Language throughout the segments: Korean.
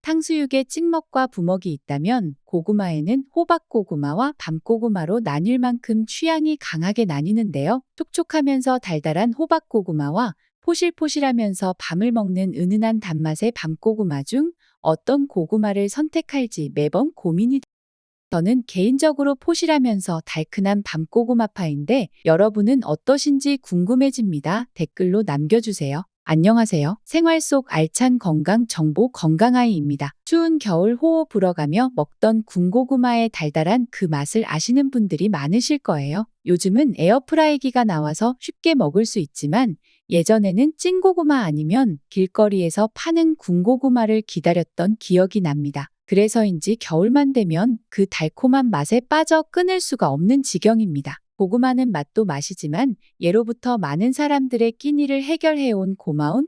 탕수육에 찍먹과 부먹이 있다면 고구마에는 호박고구마와 밤고구마로 나뉠 만큼 취향이 강하게 나뉘는데요. 촉촉하면서 달달한 호박고구마와 포실포실하면서 밤을 먹는 은은한 단맛의 밤고구마 중 어떤 고구마를 선택할지 매번 고민이 됩니다. 저는 개인적으로 포실하면서 달큰한 밤고구마파인데 여러분은 어떠신지 궁금해집니다. 댓글로 남겨주세요. 안녕하세요. 생활 속 알찬 건강 정보 건강아이입니다. 추운 겨울 호호 불어가며 먹던 군고구마의 달달한 그 맛을 아시는 분들이 많으실 거예요. 요즘은 에어프라이기가 나와서 쉽게 먹을 수 있지만 예전에는 찐고구마 아니면 길거리에서 파는 군고구마를 기다렸던 기억이 납니다. 그래서인지 겨울만 되면 그 달콤한 맛에 빠져 끊을 수가 없는 지경입니다. 고구마는 맛도 맛이지만 예로부터 많은 사람들의 끼니를 해결해온 고마운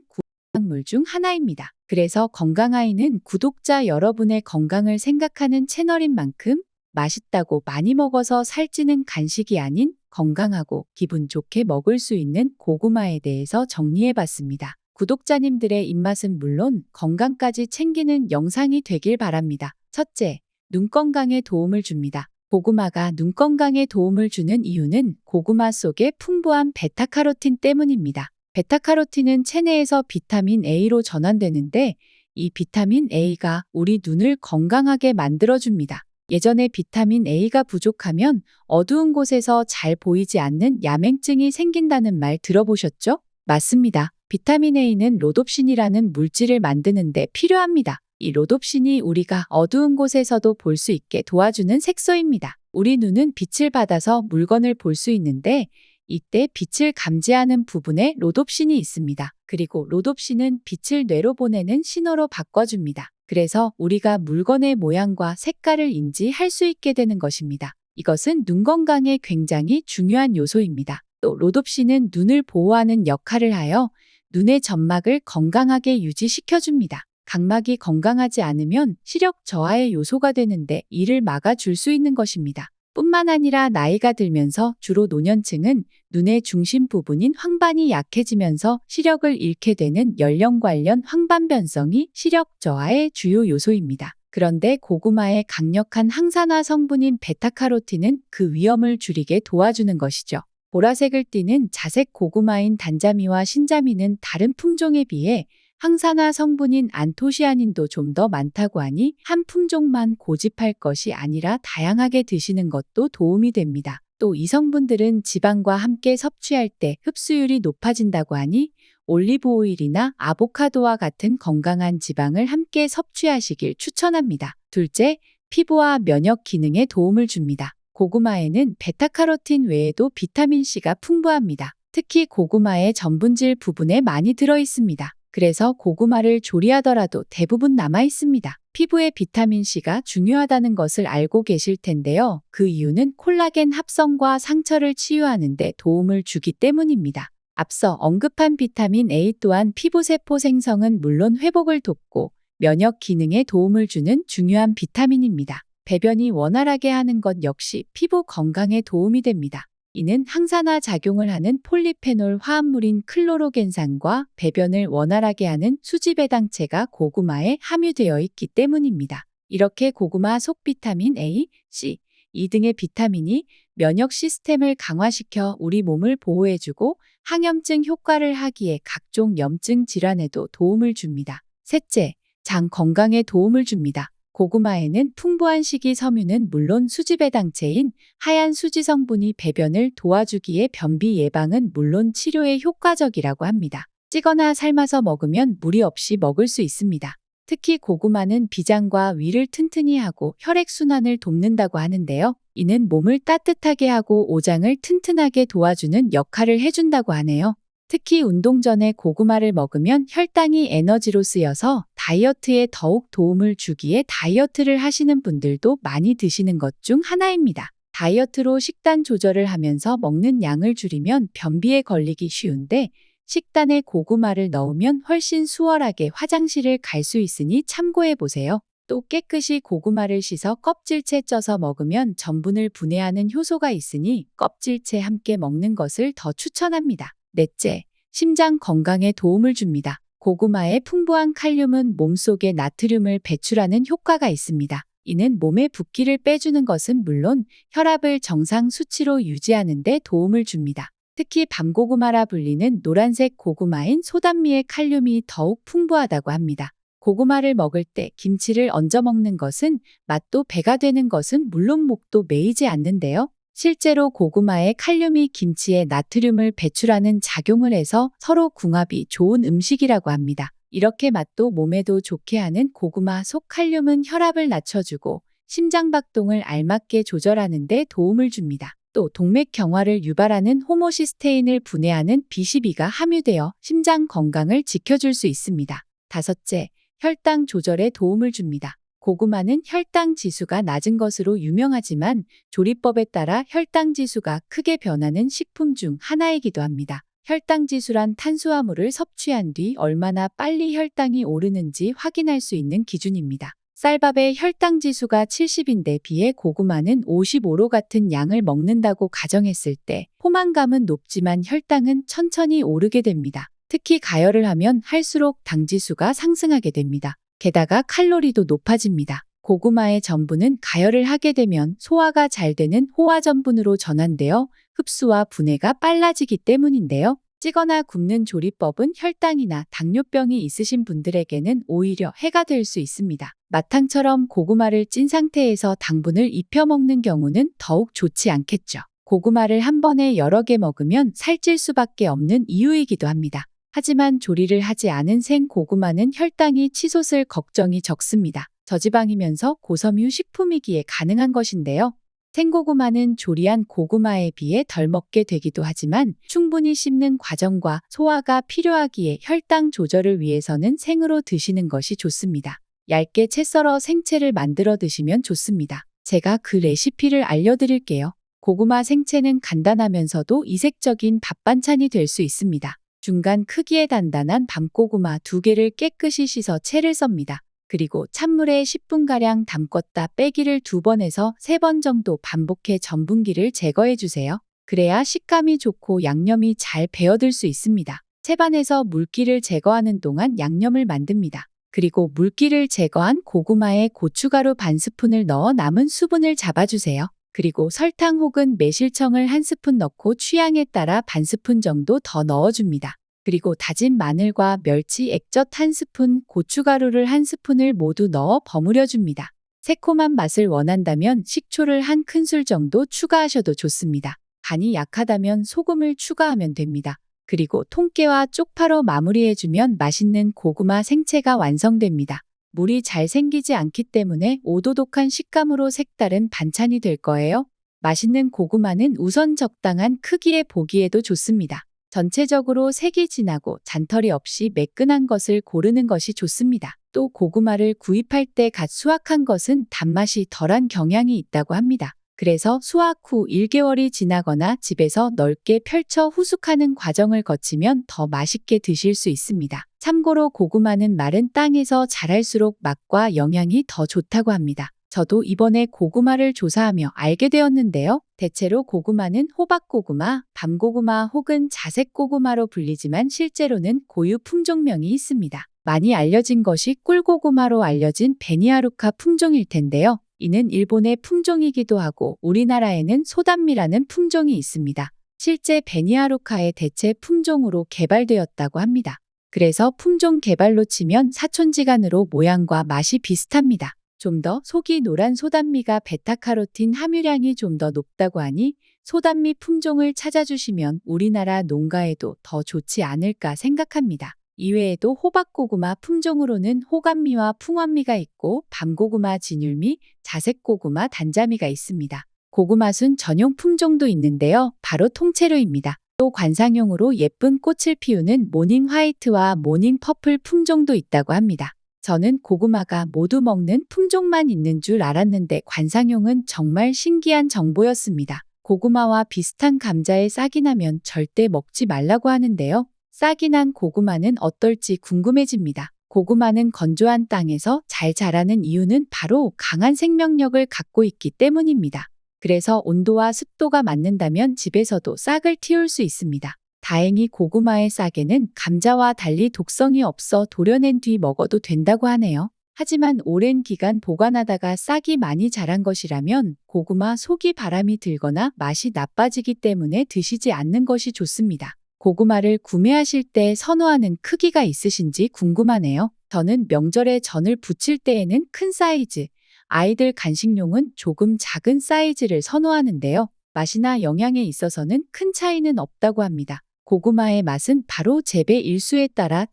구강물 중 하나입니다. 그래서 건강아이는 구독자 여러분의 건강을 생각하는 채널인 만큼 맛있다고 많이 먹어서 살찌는 간식이 아닌 건강하고 기분 좋게 먹을 수 있는 고구마에 대해서 정리해봤습니다. 구독자님들의 입맛은 물론 건강까지 챙기는 영상이 되길 바랍니다. 첫째, 눈 건강에 도움을 줍니다. 고구마가 눈 건강에 도움을 주는 이유는 고구마 속의 풍부한 베타카로틴 때문입니다. 베타카로틴은 체내에서 비타민 A로 전환되는데 이 비타민 A가 우리 눈을 건강하게 만들어줍니다. 예전에 비타민 A가 부족하면 어두운 곳에서 잘 보이지 않는 야맹증이 생긴다는 말 들어보셨죠? 맞습니다. 비타민 A는 로놉신이라는 물질을 만드는 데 필요합니다. 이 로놉신이 우리가 어두운 곳에서도 볼 수 있게 도와주는 색소입니다. 우리 눈은 빛을 받아서 물건을 볼 수 있는데 이때 빛을 감지하는 부분에 로놉신이 있습니다. 그리고 로놉신은 빛을 뇌로 보내는 신호로 바꿔줍니다. 그래서 우리가 물건의 모양과 색깔을 인지할 수 있게 되는 것입니다. 이것은 눈 건강에 굉장히 중요한 요소입니다. 또 로놉신은 눈을 보호하는 역할을 하여 눈의 점막을 건강하게 유지시켜줍니다. 각막이 건강하지 않으면 시력 저하의 요소가 되는데 이를 막아줄 수 있는 것입니다. 뿐만 아니라 나이가 들면서 주로 노년층은 눈의 중심 부분인 황반이 약해지면서 시력을 잃게 되는 연령 관련 황반 변성이 시력 저하의 주요 요소입니다. 그런데 고구마의 강력한 항산화 성분인 베타카로틴은 그 위험을 줄이게 도와주는 것이죠. 보라색을 띠는 자색 고구마인 단자미와 신자미는 다른 품종에 비해 항산화 성분인 안토시아닌도 좀 더 많다고 하니 한 품종만 고집할 것이 아니라 다양하게 드시는 것도 도움이 됩니다. 또 이 성분들은 지방과 함께 섭취할 때 흡수율이 높아진다고 하니 올리브 오일이나 아보카도와 같은 건강한 지방을 함께 섭취하시길 추천합니다. 둘째, 피부와 면역 기능에 도움을 줍니다. 고구마에는 베타카로틴 외에도 비타민C가 풍부합니다. 특히 고구마의 전분질 부분에 많이 들어있습니다. 그래서 고구마를 조리하더라도 대부분 남아있습니다. 피부에 비타민C가 중요하다는 것을 알고 계실 텐데요. 그 이유는 콜라겐 합성과 상처를 치유하는 데 도움을 주기 때문입니다. 앞서 언급한 비타민 A 또한 피부세포 생성은 물론 회복을 돕고 면역 기능에 도움을 주는 중요한 비타민입니다. 배변이 원활하게 하는 것 역시 피부 건강에 도움이 됩니다. 이는 항산화 작용을 하는 폴리페놀 화합물인 클로로겐산과 배변을 원활하게 하는 수지배당체가 고구마에 함유되어 있기 때문입니다. 이렇게 고구마 속 비타민 A, C, E 등의 비타민이 면역 시스템을 강화시켜 우리 몸을 보호해주고 항염증 효과를 하기에 각종 염증 질환에도 도움을 줍니다. 셋째, 장 건강에 도움을 줍니다. 고구마에는 풍부한 식이섬유는 물론 수지배당체인 하얀 수지 성분이 배변을 도와주기에 변비 예방은 물론 치료에 효과적이라고 합니다. 찌거나 삶아서 먹으면 무리 없이 먹을 수 있습니다. 특히 고구마는 비장과 위를 튼튼히 하고 혈액순환을 돕는다고 하는데요. 이는 몸을 따뜻하게 하고 오장을 튼튼하게 도와주는 역할을 해준다고 하네요. 특히 운동 전에 고구마를 먹으면 혈당이 에너지로 쓰여서 다이어트에 더욱 도움을 주기에 다이어트를 하시는 분들도 많이 드시는 것 중 하나입니다. 다이어트로 식단 조절을 하면서 먹는 양을 줄이면 변비에 걸리기 쉬운데 식단에 고구마를 넣으면 훨씬 수월하게 화장실을 갈 수 있으니 참고해 보세요. 또 깨끗이 고구마를 씻어 껍질째 쪄서 먹으면 전분을 분해하는 효소가 있으니 껍질째 함께 먹는 것을 더 추천합니다. 넷째, 심장 건강에 도움을 줍니다. 고구마의 풍부한 칼륨은 몸속에 나트륨을 배출하는 효과가 있습니다. 이는 몸의 붓기를 빼주는 것은 물론 혈압을 정상 수치로 유지하는 데 도움을 줍니다. 특히 밤고구마라 불리는 노란색 고구마인 소단미의 칼륨이 더욱 풍부하다고 합니다. 고구마를 먹을 때 김치를 얹어 먹는 것은 맛도 배가 되는 것은 물론 목도 메이지 않는데요. 실제로 고구마의 칼륨이 김치에 나트륨을 배출하는 작용을 해서 서로 궁합이 좋은 음식이라고 합니다. 이렇게 맛도 몸에도 좋게 하는 고구마 속 칼륨은 혈압을 낮춰주고 심장박동을 알맞게 조절하는 데 도움을 줍니다. 또 동맥경화를 유발하는 호모시스테인을 분해하는 B12가 함유되어 심장 건강을 지켜줄 수 있습니다. 다섯째, 혈당 조절에 도움을 줍니다. 고구마는 혈당 지수가 낮은 것으로 유명하지만 조리법에 따라 혈당 지수가 크게 변하는 식품 중 하나이기도 합니다. 혈당 지수란 탄수화물을 섭취한 뒤 얼마나 빨리 혈당이 오르는지 확인할 수 있는 기준입니다. 쌀밥의 혈당 지수가 70인데 비해 고구마는 55로 같은 양을 먹는다고 가정했을 때 포만감은 높지만 혈당은 천천히 오르게 됩니다. 특히 가열을 하면 할수록 당 지수가 상승하게 됩니다. 게다가 칼로리도 높아집니다. 고구마의 전분은 가열을 하게 되면 소화가 잘 되는 호화전분으로 전환되어 흡수와 분해가 빨라지기 때문인데요. 찌거나 굽는 조리법은 혈당이나 당뇨병이 있으신 분들에게는 오히려 해가 될 수 있습니다. 마탕처럼 고구마를 찐 상태에서 당분을 입혀 먹는 경우는 더욱 좋지 않겠죠. 고구마를 한 번에 여러 개 먹으면 살찔 수밖에 없는 이유이기도 합니다. 하지만 조리를 하지 않은 생 고구마는 혈당이 치솟을 걱정이 적습니다. 저지방이면서 고섬유 식품이기에 가능한 것인데요. 생고구마는 조리한 고구마에 비해 덜 먹게 되기도 하지만 충분히 씹는 과정과 소화가 필요하기에 혈당 조절을 위해서는 생으로 드시는 것이 좋습니다. 얇게 채 썰어 생채를 만들어 드시면 좋습니다. 제가 그 레시피를 알려드릴게요. 고구마 생채는 간단하면서도 이색적인 밥 반찬이 될 수 있습니다. 중간 크기의 단단한 밤고구마 2개를 깨끗이 씻어 채를 썹니다. 그리고 찬물에 10분가량 담궜다 빼기를 2번에서 3번 정도 반복해 전분기를 제거해 주세요. 그래야 식감이 좋고 양념이 잘 배어들 수 있습니다. 채반에서 물기를 제거하는 동안 양념을 만듭니다. 그리고 물기를 제거한 고구마에 고춧가루 반 스푼을 넣어 남은 수분을 잡아주세요. 그리고 설탕 혹은 매실청을 1스푼 넣고 취향에 따라 반 스푼 정도 더 넣어줍니다. 그리고 다진 마늘과 멸치 액젓 1스푼, 고춧가루를 1스푼을 모두 넣어 버무려 줍니다. 새콤한 맛을 원한다면 식초를 1큰술 정도 추가하셔도 좋습니다. 간이 약하다면 소금을 추가하면 됩니다. 그리고 통깨와 쪽파로 마무리해주면 맛있는 고구마 생채가 완성됩니다. 물이 잘 생기지 않기 때문에 오도독한 식감으로 색다른 반찬이 될 거예요. 맛있는 고구마는 우선 적당한 크기에 보기에도 좋습니다. 전체적으로 색이 진하고 잔털이 없이 매끈한 것을 고르는 것이 좋습니다. 또 고구마를 구입할 때 갓 수확한 것은 단맛이 덜한 경향이 있다고 합니다. 그래서 수확 후 1개월이 지나거나 집에서 넓게 펼쳐 후숙하는 과정을 거치면 더 맛있게 드실 수 있습니다. 참고로 고구마는 마른 땅에서 자랄수록 맛과 영양이 더 좋다고 합니다. 저도 이번에 고구마를 조사하며 알게 되었는데요. 대체로 고구마는 호박고구마, 밤고구마 혹은 자색고구마로 불리지만 실제로는 고유 품종명이 있습니다. 많이 알려진 것이 꿀고구마로 알려진 베니아루카 품종일 텐데요. 이는 일본의 품종이기도 하고 우리나라에는 소단미라는 품종이 있습니다. 실제 베니아루카의 대체 품종으로 개발되었다고 합니다. 그래서 품종 개발로 치면 사촌지간으로 모양과 맛이 비슷합니다. 좀 더 속이 노란 소단미가 베타카로틴 함유량이 좀 더 높다고 하니 소단미 품종을 찾아주시면 우리나라 농가에도 더 좋지 않을까 생각합니다. 이외에도 호박고구마 품종으로는 호감미와 풍원미가 있고 밤고구마 진율미, 자색고구마 단자미가 있습니다. 고구마순 전용 품종도 있는데요. 바로 통째로입니다. 또 관상용으로 예쁜 꽃을 피우는 모닝 화이트와 모닝 퍼플 품종도 있다고 합니다. 저는 고구마가 모두 먹는 품종만 있는 줄 알았는데 관상용은 정말 신기한 정보였습니다. 고구마와 비슷한 감자에 싹이 나면 절대 먹지 말라고 하는데요. 싹이 난 고구마는 어떨지 궁금해집니다. 고구마는 건조한 땅에서 잘 자라는 이유는 바로 강한 생명력을 갖고 있기 때문입니다. 그래서 온도와 습도가 맞는다면 집에서도 싹을 틔울 수 있습니다. 다행히 고구마의 싹에는 감자와 달리 독성이 없어 도려낸 뒤 먹어도 된다고 하네요. 하지만 오랜 기간 보관하다가 싹이 많이 자란 것이라면 고구마 속이 바람이 들거나 맛이 나빠지기 때문에 드시지 않는 것이 좋습니다. 고구마를 구매하실 때 선호하는 크기가 있으신지 궁금하네요. 저는 명절에 전을 부칠 때에는 큰 사이즈, 아이들 간식용은 조금 작은 사이즈를 선호하는데요. 맛이나 영양에 있어서는 큰 차이는 없다고 합니다. 고구마의 맛은 바로 재배 일수에 따라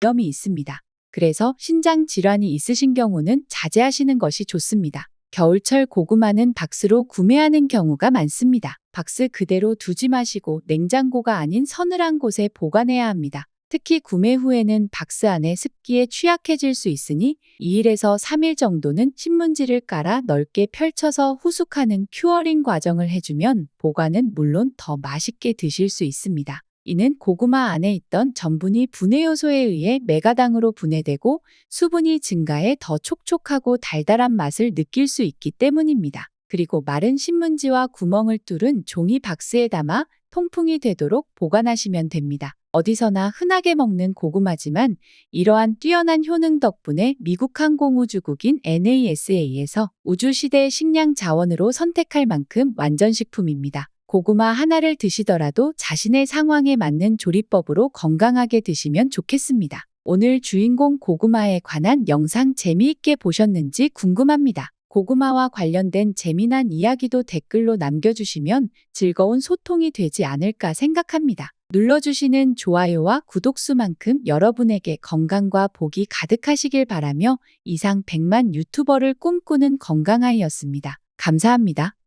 위험이 있습니다. 그래서 신장 질환이 있으신 경우는 자제하시는 것이 좋습니다. 겨울철 고구마는 박스로 구매하는 경우가 많습니다. 박스 그대로 두지 마시고 냉장고가 아닌 서늘한 곳에 보관해야 합니다. 특히 구매 후에는 박스 안에 습기에 취약해질 수 있으니 2일에서 3일 정도는 신문지를 깔아 넓게 펼쳐서 후숙하는 큐어링 과정을 해주면 보관은 물론 더 맛있게 드실 수 있습니다. 이는 고구마 안에 있던 전분이 분해 요소에 의해 메가당으로 분해되고 수분이 증가해 더 촉촉하고 달달한 맛을 느낄 수 있기 때문입니다. 그리고 마른 신문지와 구멍을 뚫은 종이 박스에 담아 통풍이 되도록 보관하시면 됩니다. 어디서나 흔하게 먹는 고구마지만 이러한 뛰어난 효능 덕분에 미국 항공우주국인 NASA에서 우주시대의 식량 자원으로 선택할 만큼 완전식품입니다. 고구마 하나를 드시더라도 자신의 상황에 맞는 조리법으로 건강하게 드시면 좋겠습니다. 오늘 주인공 고구마에 관한 영상 재미있게 보셨는지 궁금합니다. 고구마와 관련된 재미난 이야기도 댓글로 남겨주시면 즐거운 소통이 되지 않을까 생각합니다. 눌러주시는 좋아요와 구독수만큼 여러분에게 건강과 복이 가득하시길 바라며 이상 100만 유튜버를 꿈꾸는 건강아이였습니다. 감사합니다.